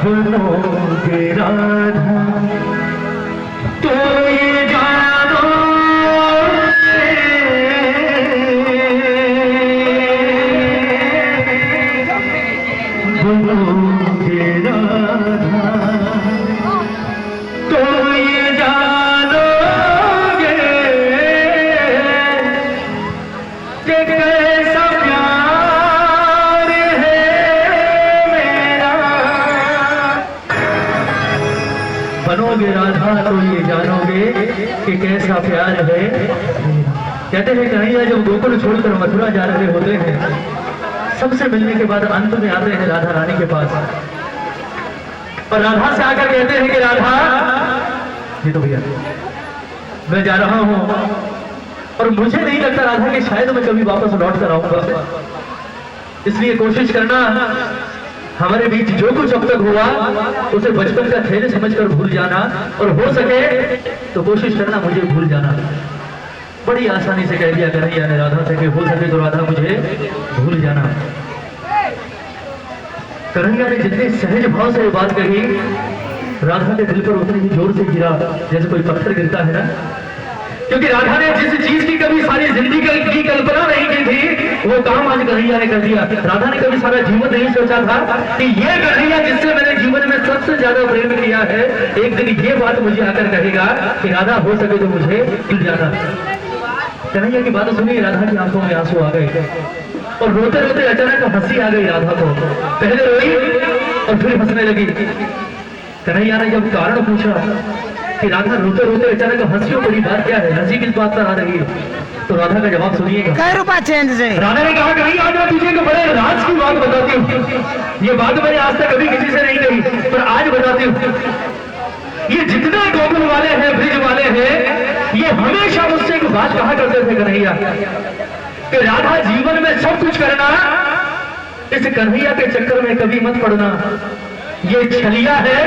बनोगे राधा तो ये जानो बनोगे राधा तो ये जानोगे कि कैसा प्यार है मेरा। बनोगे राधा तो ये जानोगे कि कैसा प्यार है। कहते हैं कन्हैया जब गोकुल छोड़कर मथुरा जा रहे होते हैं, सबसे मिलने के बाद अंत में आते हैं राधा रानी के पास और राधा से आकर कहते हैं कि राधा जी तो भैया मैं जा रहा हूं और मुझे नहीं लगता राधा कि शायद मैं कभी वापस लौट कर आऊंगा, इसलिए कोशिश करना हमारे बीच जो कुछ अब तक हुआ उसे बचपन का खेल समझकर भूल जाना और हो सके तो कोशिश करना मुझे भूल जाना। बड़ी आसानी से कह दिया कन्हैया ने राधा से कि हो सके तो राधा मुझे भूल जाना। कन्हैया ने जितने सहज भाव से ये बात कही, राधा के दिल पर उतनी ही जोर से गिरा जैसे कोई पत्थर गिरता है ना, क्योंकि राधा ने जिस चीज की कभी सारी जिंदगी की कल्पना नहीं की थी वो काम आज कन्हैया ने कर दिया। राधा ने कभी सारा जीवन नहीं सोचा था कि ये कन्हैया जिससे मैंने जीवन में सबसे ज्यादा प्रेम किया है, एक दिन ये बात मुझे आकर कहेगा कि राधा हो सके तो मुझे भूल जाना। कन्हैया की बात सुनी, राधा की आंखों में आंसू आ गए और रोते रोते अचानक हंसी आ गई राधा को। पहले रोई और फिर हंसने लगी। कन्हैया ने जब कारण पूछा कि राधा रोते रोते अचानक हंसी, बड़ी बात क्या है, हंसी किस बात पर आ रही है, तो राधा का जवाब सुनिएगा। कई रुपया चेंज से राधा ने कहा कहीं आज मैं तुझे एक बड़े राज की बात बताती हूँ। ये बात मैंने आज तक कभी किसी से नहीं कही पर आज बताती हूँ। ये जितने गोकुल वाले हैं, ब्रिज वाले हैं, ये हमेशा मुझसे एक बात कहा करते थे कन्हैया कि राधा जीवन में सब कुछ करना, इस कन्हैया के चक्कर में कभी मत पड़ना। ये छलिया है,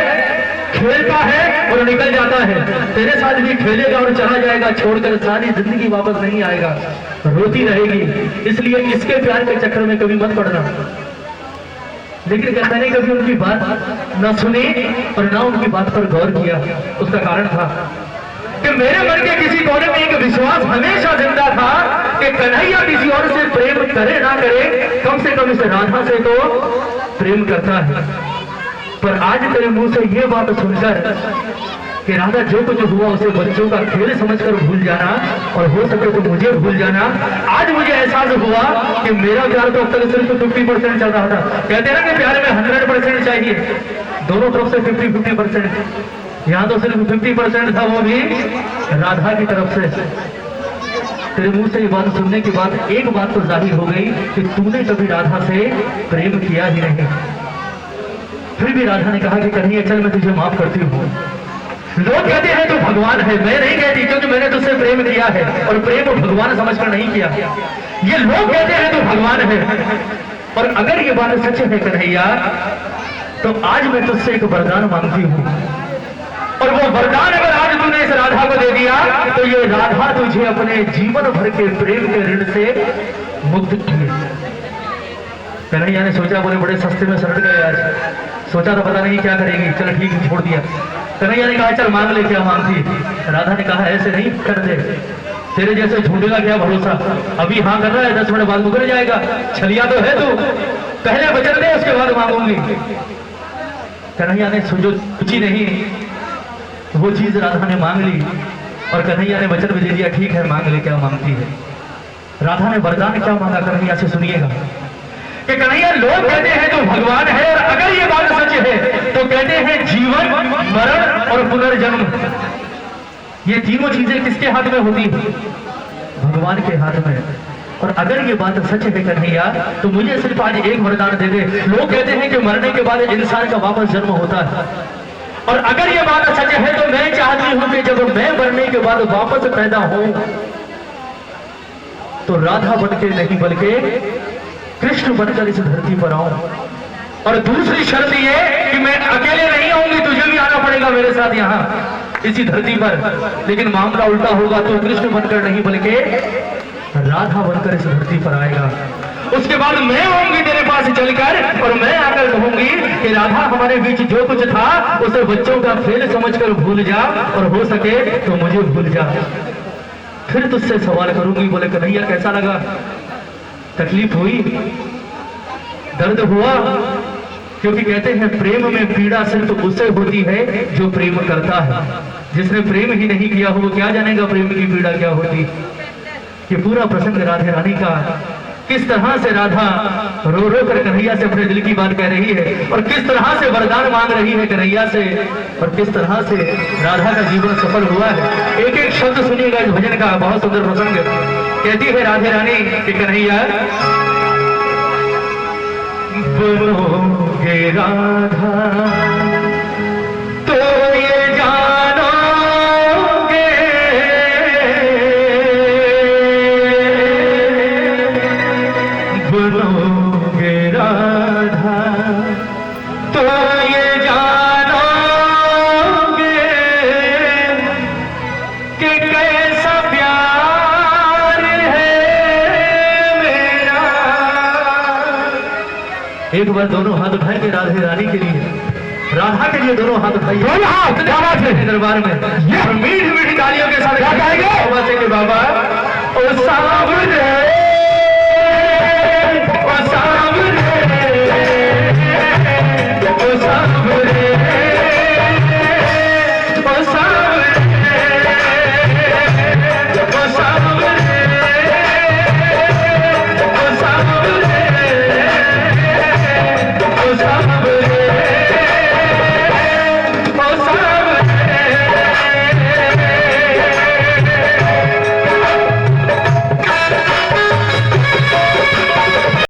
खेलता है और निकल जाता है, तेरे साथ भी खेलेगा और चला जाएगा, छोड़कर सारी जिंदगी वापस नहीं आएगा, रोती रहेगी। इसलिए इसके प्यार के चक्कर में कभी मत पड़ना। लेकिन कहता नहीं कभी उनकी बात न सुनी और ना उनकी बात पर गौर किया। उसका कारण था कि मेरे मन के किसी कोने में एक विश्वास हमेशा जिंदा था कि कन्हैया किसी और से प्रेम करे ना करे, कम से कम इस राधा से तो प्रेम करता है। पर आज तेरे मुंह से ये बात सुनकर कि राधा जो कुछ हुआ उसे बच्चों का खेल समझकर भूल जाना और हो सके तो मुझे भूल जाना, आज मुझे एहसास हुआ कि मेरा प्यार तो अब तक सिर्फ 50% चल रहा था। कहते हैं ना कि प्यार में 100% चाहिए, दोनों तरफ से 50-50%। यहाँ तो सिर्फ 50% था, वो भी राधा की तरफ से। तेरे मुंह से ये बात सुनने के बाद एक बात तो जाहिर हो गई कि तूने कभी राधा से प्रेम किया ही नहीं। फिर भी राधा ने कहा कि कन्हैया चल मैं तुझे माफ करती हूँ। लोग कहते हैं तू भगवान है, मैं नहीं कहती, क्योंकि मैंने तुझसे प्रेम किया है और प्रेम भगवान समझकर नहीं किया। ये लोग कहते हैं तू भगवान है, और अगर ये बात सच है कन्हैया तो आज मैं तुझसे एक वरदान मांगती हूँ, और वो वरदान अगर आज तूने इस राधा को दे दिया तो ये राधा तुझे अपने जीवन भर के प्रेम के ऋण से मुक्त किए। कन्हैया ने सोचा, बोले बड़े सस्ते में सड़ गए आज, सोचा तो पता नहीं क्या करेगी, चल ठीक है छोड़ दिया। कन्हैया ने कहा चल मांग ले क्या मांगती। राधा ने कहा ऐसे नहीं कर दे, तेरे जैसे झूठेगा क्या भरोसा, अभी हाँ कर रहा है 10 मिनट बाद मुकर जाएगा, छलिया तो है तू, पहले वचन दे उसके बाद मांगूंगी। कन्हैया ने सोची नहीं, वो चीज राधा ने मांग ली और कन्हैया ने वचन भी दे दिया, ठीक है मांग ले क्या मांगती है। राधा ने वरदान क्या मांगा कन्हैया से सुनिएगा कि कन्हैया लोग कहते हैं तो भगवान है, और अगर ये बात सच है तो कहते हैं जीवन, मरण और पुनर्जन्म, ये तीनों चीजें किसके हाथ में होती है? भगवान के हाथ में। और अगर ये बात सच है कन्हैया तो मुझे सिर्फ आज एक वरदान दे दे। लोग कहते हैं कि मरने के बाद इंसान का वापस जन्म होता है, और अगर ये बात सच है तो मैं चाहती हूं कि जब मैं मरने के बाद वापस पैदा हूं तो राधा बनके नहीं बल्कि कृष्ण बनकर इस धरती पर आऊं। और दूसरी शर्त ये कि मैं अकेले नहीं आऊंगी, तुझे भी आना पड़ेगा मेरे साथ यहाँ इसी धरती पर। लेकिन मामला उल्टा होगा, तो कृष्ण बनकर नहीं बल्कि राधा बनकर इस धरती पर आएगा। उसके बाद मैं आऊंगी तेरे पास चलकर और मैं आकर कहूंगी कि राधा हमारे बीच जो कुछ था उसे बच्चों का खेल समझकर भूल जा और हो सके तो मुझे भूल जा। फिर तुझसे सवाल करूंगी, बोले कन्हैया कैसा लगा, तकलीफ हुई, दर्द हुआ? क्योंकि कहते हैं प्रेम में पीड़ा सिर्फ उसे होती है जो प्रेम करता है। जिसने प्रेम ही नहीं किया हो वो क्या जानेगा प्रेम की पीड़ा क्या होती। ये पूरा प्रसंग राधे रानी का, किस तरह से राधा रो रो कर कन्हैया से अपने दिल की बात कह रही है और किस तरह से वरदान मांग रही है कन्हैया से और किस तरह से राधा का जीवन सफल हुआ है। एक एक शब्द सुनिएगा इस भजन का, बहुत सुंदर प्रसंग। कहती है राधे रानी कि कन्हैया बनोगे राधा तो ये जानोगे, बनोगे राधा तो ये जानोगे कि कैसा प्यार है मेरा। एक बार दोनों हाथ उठाएंगे राधे रानी के लिए, राधा के लिए दोनों हाथ उठाइए, दोनों हाथ दरबार में मीठी मीठी तालियों के साथ क्या गाएंगे? बाबा से के बाबा ओ सावरे